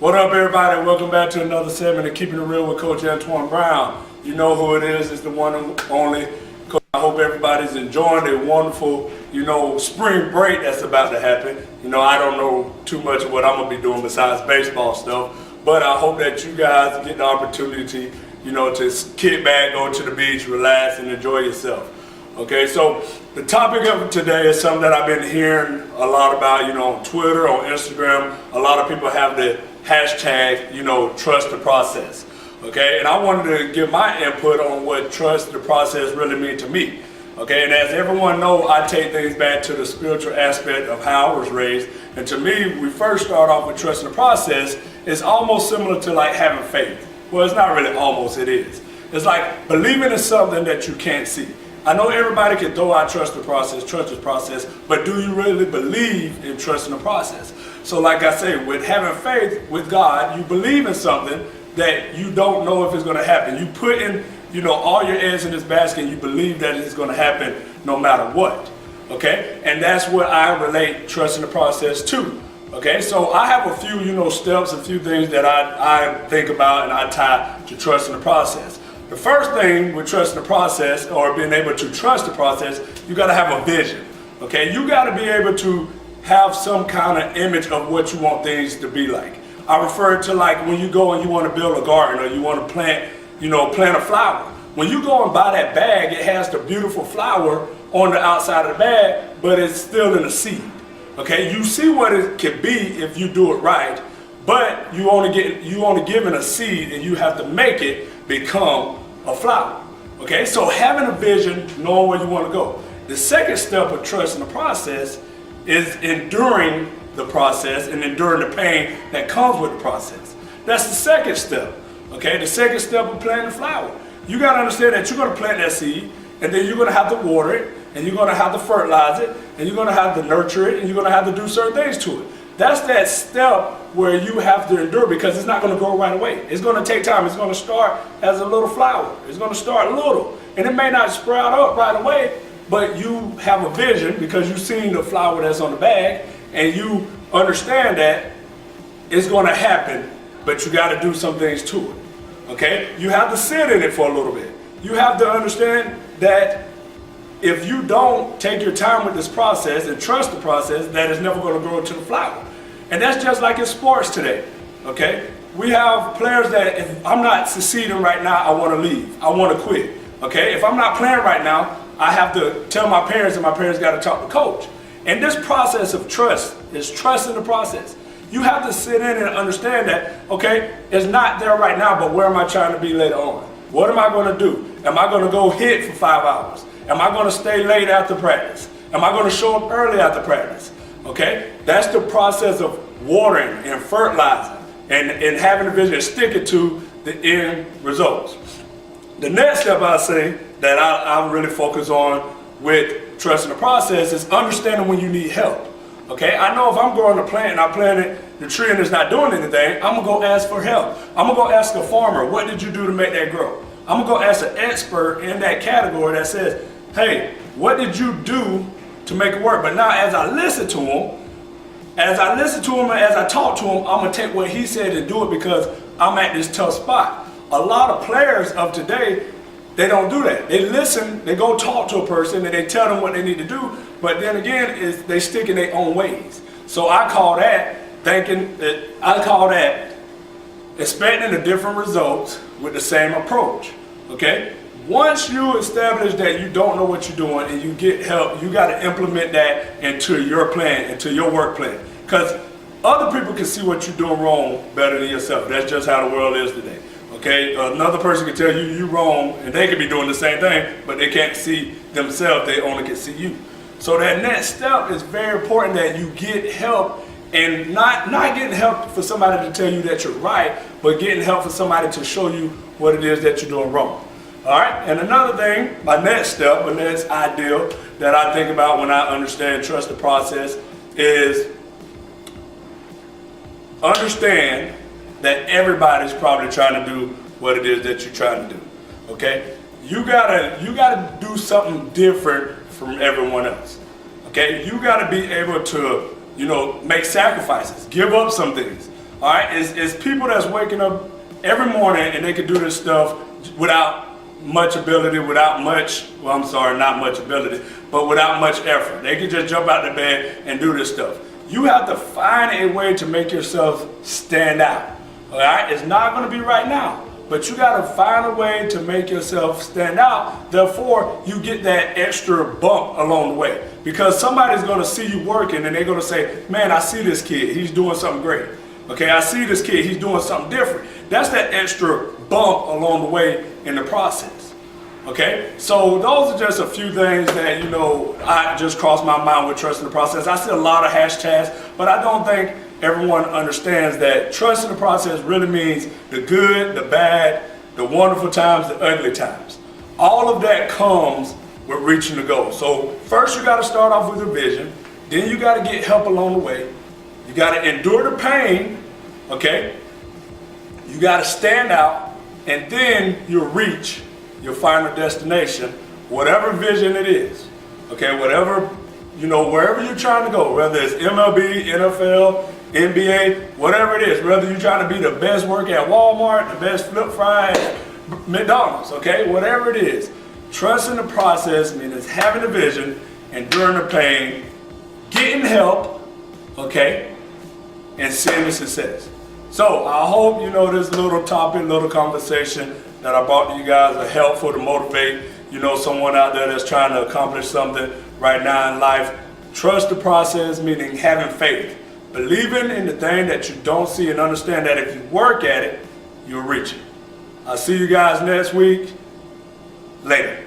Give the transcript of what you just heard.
What up, everybody? Welcome back to another segment of Keeping It Real with Coach Antwan Brown. You know who it is. It's the one and only Coach. I hope everybody's enjoying their wonderful, spring break that's about to happen. I don't know too much of what I'm going to be doing besides baseball stuff, but I hope that you guys get the opportunity, to kick back, go to the beach, relax, and enjoy yourself. Okay, so the topic of today is something that I've been hearing a lot about, on Twitter, on Instagram. A lot of people have the hashtag, trust the process. Okay, and I wanted to give my input on what trust the process really means to me. Okay, and as everyone knows, I take things back to the spiritual aspect of how I was raised. And to me, we first start off with trusting the process. It's almost similar to like having faith. Well, it's not really almost, it is. It's like believing in something that you can't see. I know everybody can throw out trust the process, but do you really believe in trusting the process? So like I say, with having faith with God, you believe in something that you don't know if it's going to happen. You put in, all your eggs in this basket and you believe that it's going to happen no matter what. Okay? And that's what I relate trusting the process to. Okay? So I have a few, steps, a few things that I think about and I tie to trusting the process. The first thing with trusting the process, or being able to trust the process, you got to have a vision. Okay, you got to be able to have some kind of image of what you want things to be like. I refer to like when you go and you want to build a garden or you want to plant, plant a flower. When you go and buy that bag, it has the beautiful flower on the outside of the bag, but it's still in a seed. Okay, you see what it can be if you do it right, but you only given a seed and you have to make it become a flower. Okay, so having a vision, knowing where you want to go. The second step of trusting the process is enduring the process and enduring the pain that comes with the process. That's the second step. Okay, the second step of planting a flower. You got to understand that you're going to plant that seed, and then you're going to have to water it, and you're going to have to fertilize it, and you're going to have to nurture it, and you're going to have to do certain things to it. That's that step where you have to endure, because it's not going to grow right away. It's going to take time. It's going to start as a little flower. It's going to start little, and it may not sprout up right away, but you have a vision because you've seen the flower that's on the bag, and you understand that it's going to happen, but you got to do some things to it. Okay? You have to sit in it for a little bit. You have to understand that if you don't take your time with this process and trust the process, that it's never going to grow into the flower. And that's just like in sports today. Okay? We have players that if I'm not succeeding right now, I want to leave. I want to quit. Okay? If I'm not playing right now, I have to tell my parents, and my parents got to talk to coach. And this process of trust is trusting the process. You have to sit in and understand that, okay, it's not there right now, but where am I trying to be later on? What am I going to do? Am I going to go hit for 5 hours? Am I going to stay late after practice? Am I going to show up early after practice? Okay? That's the process of watering and fertilizing and having a vision, sticking to the end results. The next step I say that I really focus on with trusting the process is understanding when you need help. Okay, I know if I'm growing a plant and I planted the tree and it's not doing anything, I'm gonna go ask for help. I'm gonna go ask a farmer, what did you do to make that grow? I'm gonna go ask an expert in that category that says, hey, what did you do to make it work? But now as I listen to him and as I talk to him, I'm gonna take what he said and do it because I'm at this tough spot. A lot of players of today, they don't do that. They listen, they go talk to a person and they tell them what they need to do, but then again, they stick in their own ways. So I call that expecting the different results with the same approach. Okay? Once you establish that you don't know what you're doing and you get help, you got to implement that into your plan, into your work plan. Because other people can see what you're doing wrong better than yourself. That's just how the world is today. Okay, another person can tell you you're wrong and they could be doing the same thing, but they can't see themselves, they only can see you. So that next step is very important, that you get help, and not getting help for somebody to tell you that you're right, but getting help for somebody to show you what it is that you're doing wrong. All right, and another thing, my next step, my next ideal that I think about when I understand trust the process is understand that everybody's probably trying to do what it is that you're trying to do. Okay? You gotta do something different from everyone else. Okay? You gotta be able to, make sacrifices, give up some things. all right? It's people that's waking up every morning and they can do this stuff without much ability, without much, well, I'm sorry, not much ability, but without much effort. They can just jump out of bed and do this stuff. You have to find a way to make yourself stand out, all right? It's not going to be right now, but you got to find a way to make yourself stand out. Therefore, you get that extra bump along the way, because somebody's going to see you working and they're going to say, man, I see this kid, he's doing something great. Okay, I see this kid, he's doing something different. That's that extra bump along the way in the process. Okay, so those are just a few things that, you know, I just crossed my mind with trusting the process. I see a lot of hashtags, but I don't think everyone understands that trusting the process really means the good, the bad, the wonderful times, the ugly times. All of that comes with reaching the goal. So first you got to start off with a vision, then you got to get help along the way. You got to endure the pain, okay? You got to stand out, and then you'll reach your final destination, whatever vision it is, okay? Whatever, you know, wherever you're trying to go, whether it's MLB, NFL, NBA, whatever it is, whether you're trying to be the best worker at Walmart, the best flip fry at McDonald's, okay? Whatever it is, trusting the process means having a vision, enduring the pain, getting help, okay? And seeing the success. So I hope, you know, this little topic, little conversation that I brought to you guys are helpful to motivate, you know, someone out there that's trying to accomplish something right now in life. Trust the process, meaning having faith. Believing in the thing that you don't see, and understand that if you work at it, you'll reach it. I'll see you guys next week. Later.